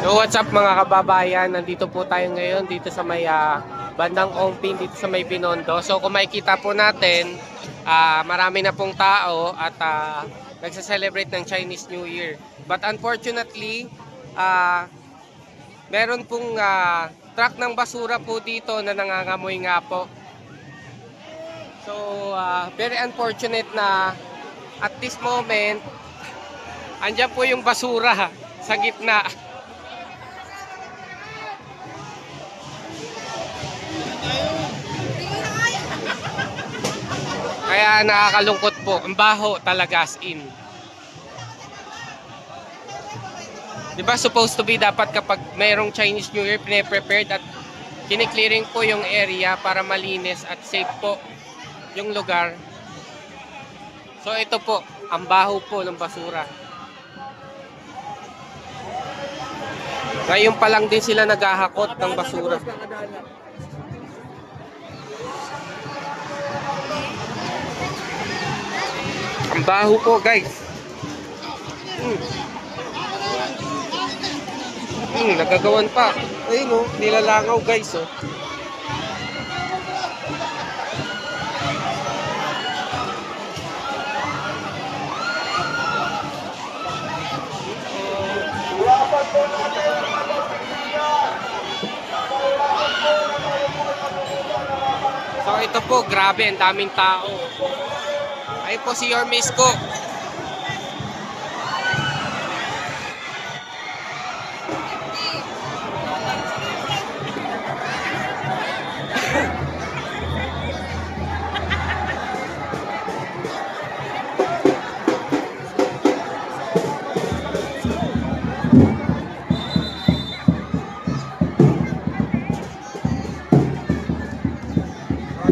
So what's up mga kababayan, nandito po tayo ngayon dito sa may bandang Ongping, dito sa may Binondo. So kung makikita po natin, marami na pong tao at nagsa-celebrate ng Chinese New Year. But unfortunately, meron pong truck ng basura po dito na nangangamoy nga po. So very unfortunate na at this moment, andyan po yung basura sa gitna. Kaya nakakalungkot po. Ang baho talaga as in. Diba supposed to be dapat kapag mayroong Chinese New Year, pine-prepared at kine-clearing po yung area para malinis at safe po yung lugar. So ito po, ang baho po ng basura. Ngayon pa lang din sila naghahakot ng basura. Ang baho po guys. Nagagawan pa. Ayun oh, nilalangaw guys oh. So ito po, grabe, ang daming tao. Ay po si Your Miss ko.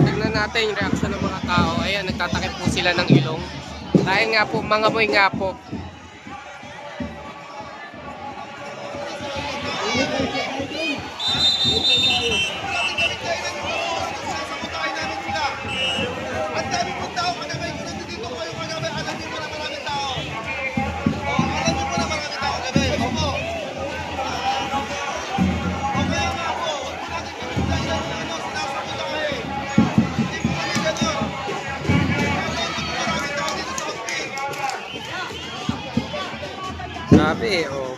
Tingnan natin yung reaksyon ng mga tao. Ayan, nagtatakip po sila ng ilong. Dahil nga po, mangamoy nga po. Grabe oh.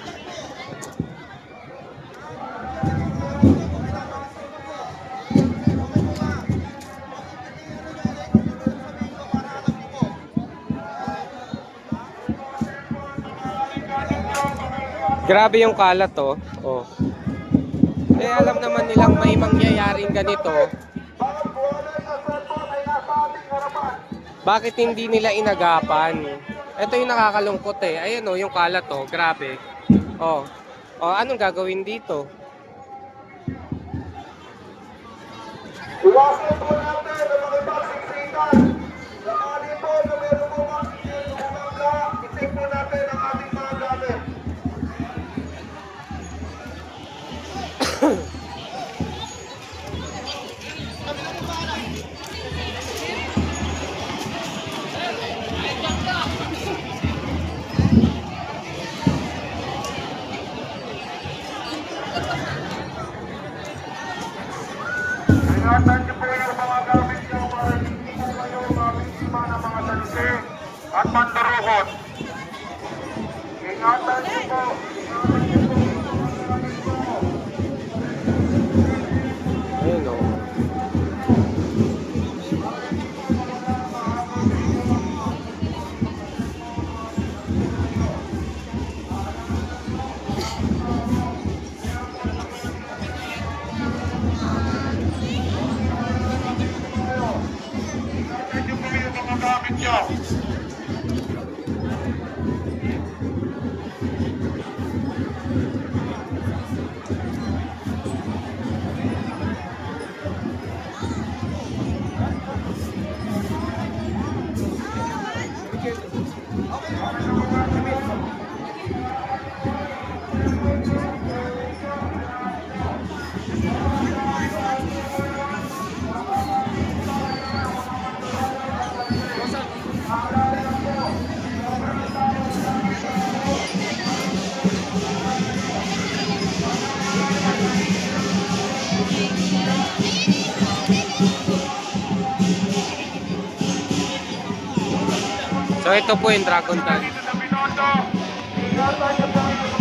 Grabe yung kalat oh. Oh. Eh alam naman nilang may mangyayaring ganito. Bakit hindi nila inagapan? Ito yung nakakalungkot eh. Ayan oh, yung kalat oh, grabe. Oh. Oh, anong gagawin dito? Iwasan po natin na makipagsiksikan. Sakali po na meron po mga umaga, isip po natin ang ating mga gamit. Ingatan niyo po yung mga gamit niyo para hindi po kayo mabiktima ng mga salisi at mandurukot. Ingatan niyo po. Ayun oh. Ingatan niyo po yung mga gamit niyo. So ito po yung Dragon Tank. Dito sa Binondo, ingatan niyo po yung